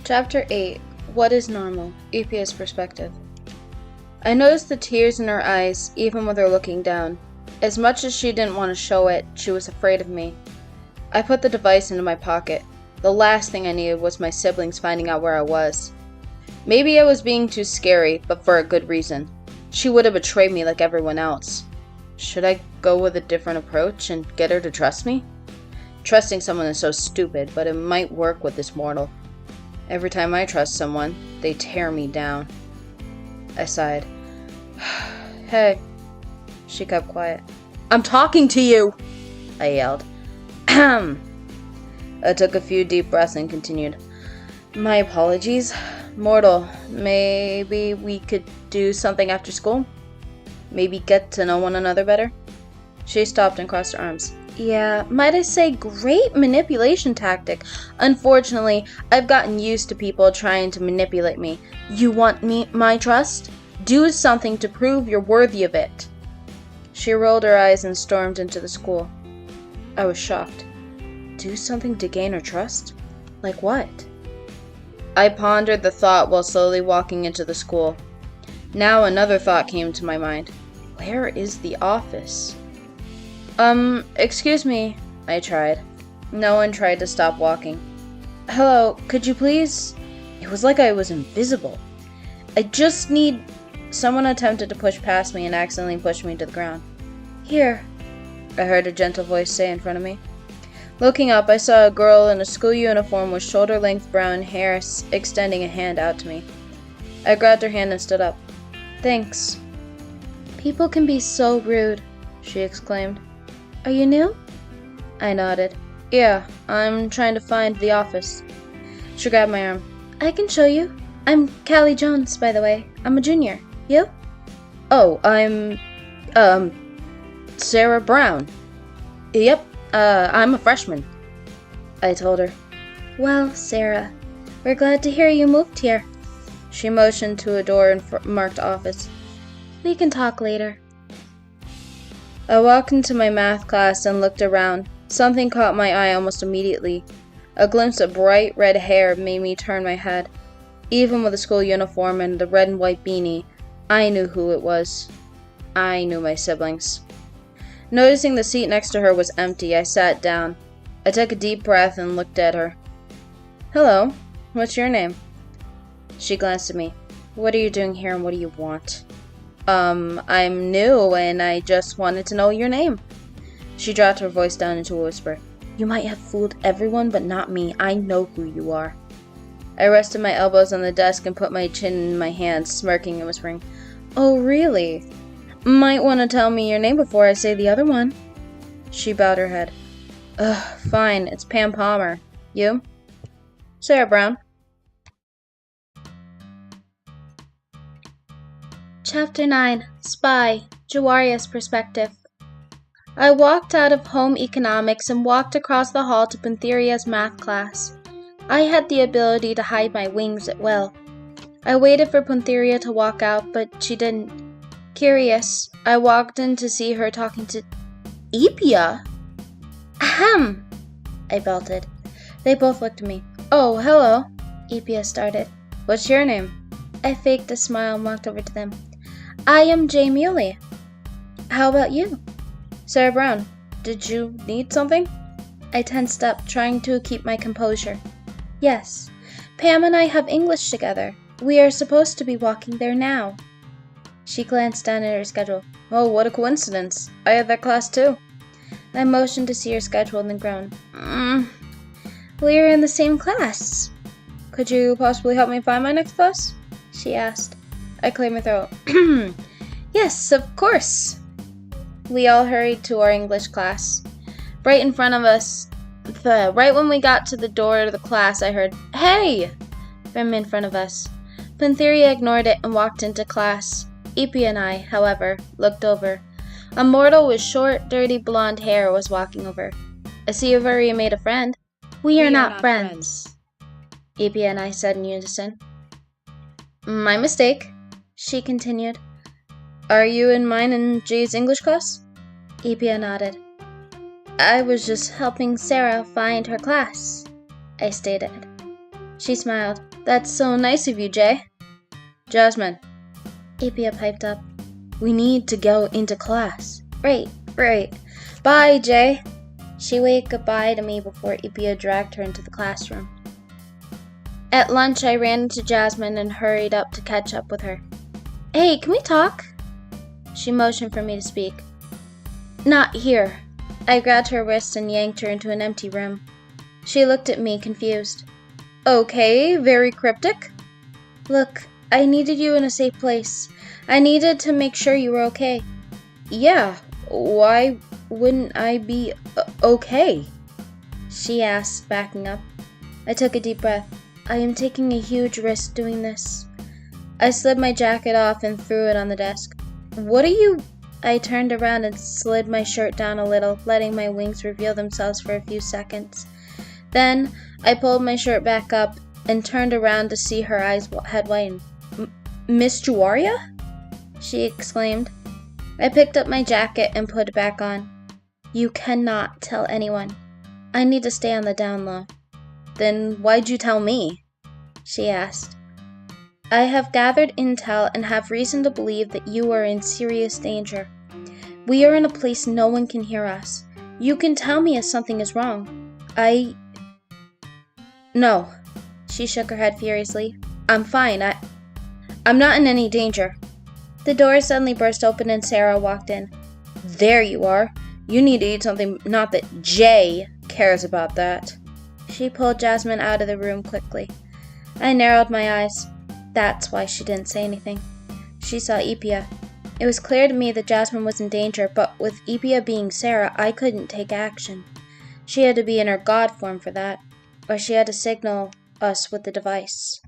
Chapter 8. What is normal? Lypye's perspective. I noticed the tears in her eyes, even with her looking down. As much as she didn't want to show it, she was afraid of me. I put the device into my pocket. The last thing I needed was my siblings finding out where I was. Maybe I was being too scary, but for a good reason. She would have betrayed me like everyone else. Should I go with a different approach and get her to trust me? Trusting someone is so stupid, but it might work with this mortal. Every time I trust someone, they tear me down. I sighed. Hey. She kept quiet. I'm talking to you! I yelled. Ahem. I took a few deep breaths and continued. My apologies. Mortal, maybe we could do something after school? Maybe get to know one another better? She stopped and crossed her arms. Yeah, might I say great manipulation tactic. Unfortunately, I've gotten used to people trying to manipulate me. You want my trust? Do something to prove you're worthy of it. She rolled her eyes and stormed into the school. I was shocked. Do something to gain her trust? Like what? I pondered the thought while slowly walking into the school. Now another thought came to my mind. Where is the office? Excuse me, I tried. No one tried to stop walking. Hello, could you please? It was like I was invisible. I just need... Someone attempted to push past me and accidentally pushed me to the ground. Here, I heard a gentle voice say in front of me. Looking up, I saw a girl in a school uniform with shoulder-length brown hair extending a hand out to me. I grabbed her hand and stood up. Thanks. People can be so rude, she exclaimed. Are you new? I nodded. Yeah, I'm trying to find the office. She grabbed my arm. I can show you. I'm Callie Jones, by the way. I'm a junior. You? Oh, I'm, Sarah Brown. Yep, I'm a freshman. I told her. Well, Sarah, we're glad to hear you moved here. She motioned to a door marked office. We can talk later. I walked into my math class and looked around. Something caught my eye almost immediately. A glimpse of bright red hair made me turn my head. Even with the school uniform and the red and white beanie, I knew who it was. I knew my siblings. Noticing the seat next to her was empty, I sat down. I took a deep breath and looked at her. Hello, what's your name? She glanced at me. What are you doing here and what do you want? I'm new and I just wanted to know your name. She dropped her voice down into a whisper. You might have fooled everyone, but not me. I know who you are. I rested my elbows on the desk and put my chin in my hands, smirking and whispering, Oh, really? Might want to tell me your name before I say the other one. She bowed her head. Ugh, fine. It's Pam Palmer. You? Sarah Brown. Chapter 9. Spy. Jagwerye's perspective. I walked out of home economics and walked across the hall to Pantheria's math class. I had the ability to hide my wings at will. I waited for Pantheria to walk out, but she didn't. Curious, I walked in to see her talking to Lypye. Ahem! I belted. They both looked at me. Oh, hello, Lypye started. What's your name? I faked a smile and walked over to them. I am Jay Muley. How about you? Sarah Brown. Did you need something? I tensed up, trying to keep my composure. Yes. Pam and I have English together. We are supposed to be walking there now. She glanced down at her schedule. Oh, what a coincidence. I had that class too. I motioned to see her schedule and then groaned. We're in the same class. Could you possibly help me find my next class? She asked. I cleared my throat. Yes, of course. We all hurried to our English class. Right in front of us, right when we got to the door of the class, I heard, Hey! From in front of us. Pantheria ignored it and walked into class. Lypye and I, however, looked over. A mortal with short, dirty blonde hair was walking over. I see you've already made a friend. We are not friends. Lypye and I said in unison. My mistake, she continued. Are you in mine and Jay's English class? Lypye nodded. I was just helping Sarah find her class, I stated. She smiled. That's so nice of you, Jay. Jasmine, Lypye piped up. We need to go into class. Right. Bye, Jay. She waved goodbye to me before Lypye dragged her into the classroom. At lunch, I ran into Jasmine and hurried up to catch up with her. Hey, can we talk? She motioned for me to speak. Not here. I grabbed her wrist and yanked her into an empty room. She looked at me, confused. Okay, very cryptic. Look, I needed you in a safe place. I needed to make sure you were okay. Yeah, why wouldn't I be okay? She asked, backing up. I took a deep breath. I am taking a huge risk doing this. I slid my jacket off and threw it on the desk. What are you... I turned around and slid my shirt down a little, letting my wings reveal themselves for a few seconds. Then, I pulled my shirt back up and turned around to see her eyes had widened. Miss Jagwerye? She exclaimed. I picked up my jacket and put it back on. You cannot tell anyone. I need to stay on the down low. Then why'd you tell me? She asked. I have gathered intel and have reason to believe that you are in serious danger. We are in a place no one can hear us. You can tell me if something is wrong. No. She shook her head furiously. I'm fine. I'm not in any danger. The door suddenly burst open and Syara walked in. There you are. You need to eat something, not that Jay cares about that. She pulled Jasmine out of the room quickly. I narrowed my eyes. That's why she didn't say anything. She saw Lypye. It was clear to me that Jasmine was in danger, but with Lypye being Syara, I couldn't take action. She had to be in her god form for that, or she had to signal us with the device.